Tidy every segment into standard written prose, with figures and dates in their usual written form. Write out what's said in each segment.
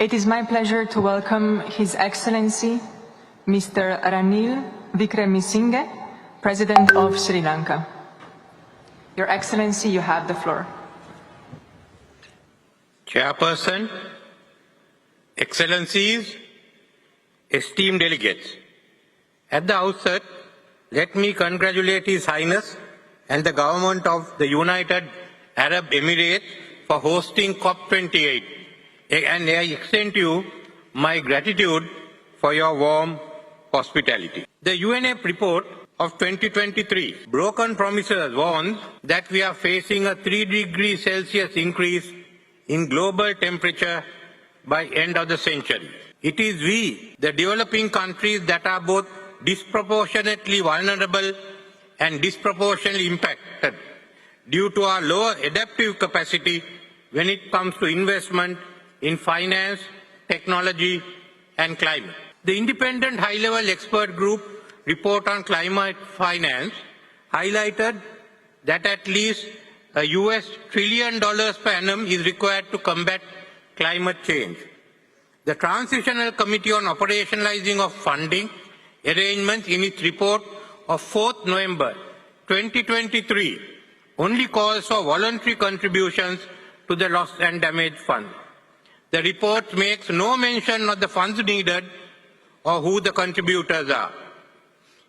It is my pleasure to welcome His Excellency, Mr. Ranil Wickremesinghe, President of Sri Lanka. Your Excellency, you have the floor. Chairperson, Excellencies, esteemed delegates, at the outset, let me congratulate His Highness and the government of the United Arab Emirates for hosting COP28, and I extend to you my gratitude for your warm hospitality. The UNEP report of 2023, Broken Promises, warns that we are facing a 3 degrees Celsius increase in global temperature by end of the century. It is we, the developing countries, that are both disproportionately vulnerable and disproportionately impacted due to our lower adaptive capacity when it comes to investment in finance, technology and climate. The independent high-level expert group report on climate finance highlighted that at least a US $1 trillion per annum is required to combat climate change. The Transitional Committee on Operationalizing of Funding Arrangements in its report of 4th November 2023 only calls for voluntary contributions to the Loss and Damage Fund. The report makes no mention of the funds needed or who the contributors are.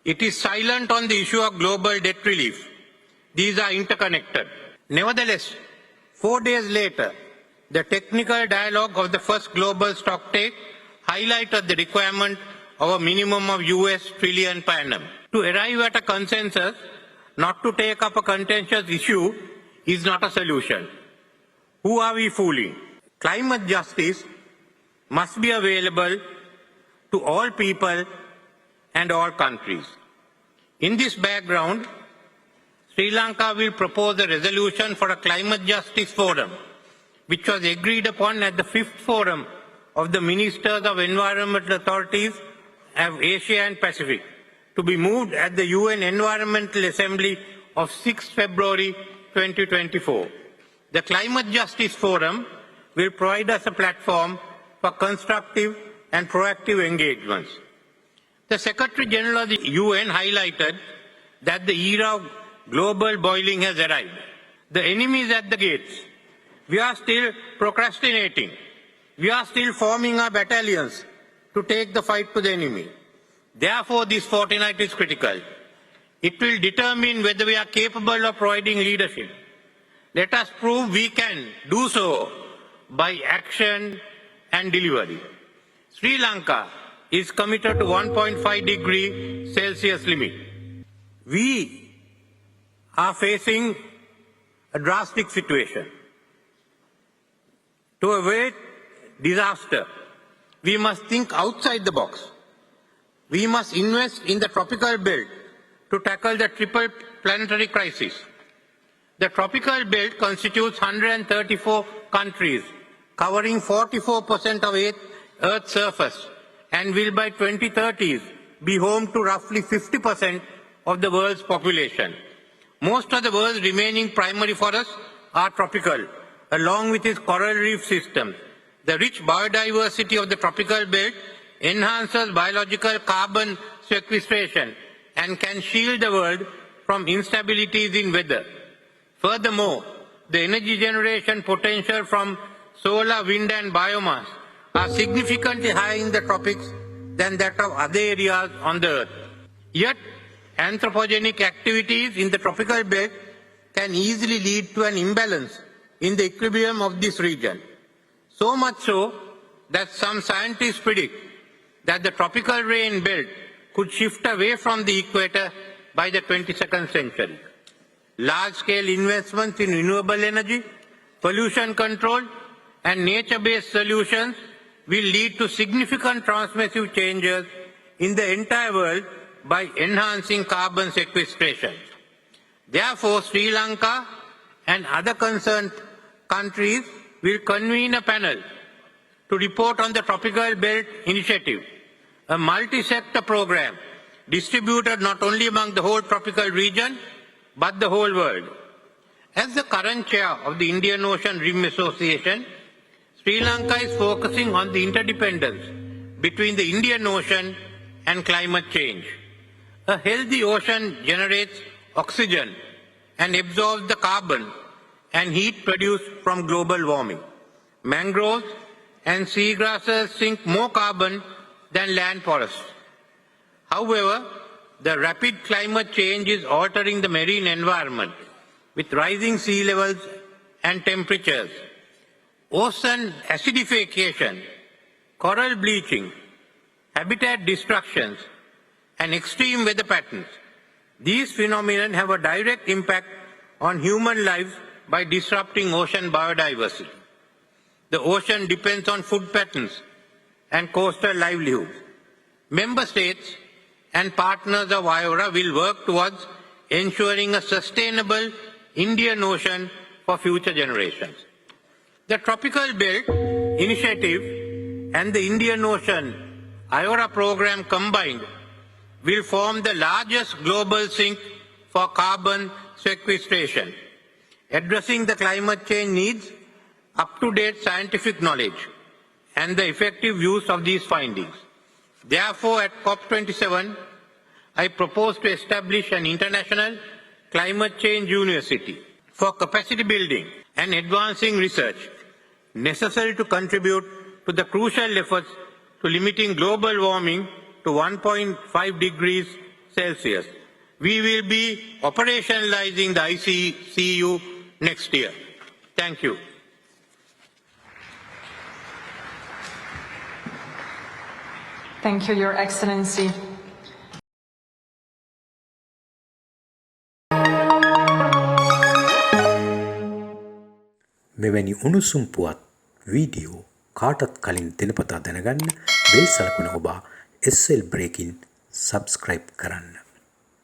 It is silent on the issue of global debt relief. These are interconnected. Nevertheless, 4 days later, the technical dialogue of the first global stocktake highlighted the requirement of a minimum of US $1 trillion per annum. To arrive at a consensus, not to take up a contentious issue, is not a solution. Who are we fooling? Climate justice must be available to all people and all countries. In this background, Sri Lanka will propose a resolution for a climate justice forum, which was agreed upon at the 5th Forum of the Ministers of Environmental Authorities of Asia and Pacific, to be moved at the UN Environmental Assembly of 6 February 2024. The Climate Justice Forum will provide us a platform for constructive and proactive engagements. The Secretary General of the UN highlighted that the era of global boiling has arrived. The enemy is at the gates. We are still procrastinating. We are still forming our battalions to take the fight to the enemy. Therefore, this fortnight is critical. It will determine whether we are capable of providing leadership. Let us prove we can do so by action and delivery. Sri Lanka is committed to 1.5 degree Celsius limit. We are facing a drastic situation. To avoid disaster, we must think outside the box. We must invest in the tropical belt to tackle the triple planetary crisis. The tropical belt constitutes 134 countries, covering 44% of Earth's surface, and will by 2030 be home to roughly 50% of the world's population. Most of the world's remaining primary forests are tropical, along with its coral reef systems. The rich biodiversity of the tropical belt enhances biological carbon sequestration and can shield the world from instabilities in weather. Furthermore, the energy generation potential from solar, wind and biomass are significantly higher in the tropics than that of other areas on the Earth. Yet, anthropogenic activities in the tropical belt can easily lead to an imbalance in the equilibrium of this region. So much so that some scientists predict that the tropical rain belt could shift away from the equator by the 22nd century. Large-scale investments in renewable energy, pollution control, and nature-based solutions will lead to significant transformative changes in the entire world by enhancing carbon sequestration. Therefore, Sri Lanka and other concerned countries will convene a panel to report on the Tropical Belt Initiative, a multi-sector program distributed not only among the whole tropical region, but the whole world. As the current chair of the Indian Ocean Rim Association, Sri Lanka is focusing on the interdependence between the Indian Ocean and climate change. A healthy ocean generates oxygen and absorbs the carbon and heat produced from global warming. Mangroves and seagrasses sink more carbon than land forests. However, the rapid climate change is altering the marine environment with rising sea levels and temperatures. Ocean acidification, coral bleaching, habitat destructions, and extreme weather patterns. These phenomena have a direct impact on human lives by disrupting ocean biodiversity. The ocean depends on food patterns and coastal livelihoods. Member states and partners of IORA will work towards ensuring a sustainable Indian Ocean for future generations. The Tropical Belt Initiative and the Indian Ocean IORA program combined will form the largest global sink for carbon sequestration. Addressing the climate change needs up-to-date scientific knowledge and the effective use of these findings. Therefore, at COP27, I propose to establish an international climate change university for capacity building and advancing research necessary to contribute to the crucial efforts to limiting global warming to 1.5 degrees Celsius. We will be operationalizing the ICCU next year. Thank you. Thank you, Your Excellency. මෙවැනි උණුසුම් පුවත් video කාටත් කලින් දිනපතා දැනගන්න bell සලකුණ ඔබා SL Breaking subscribe කරන්න.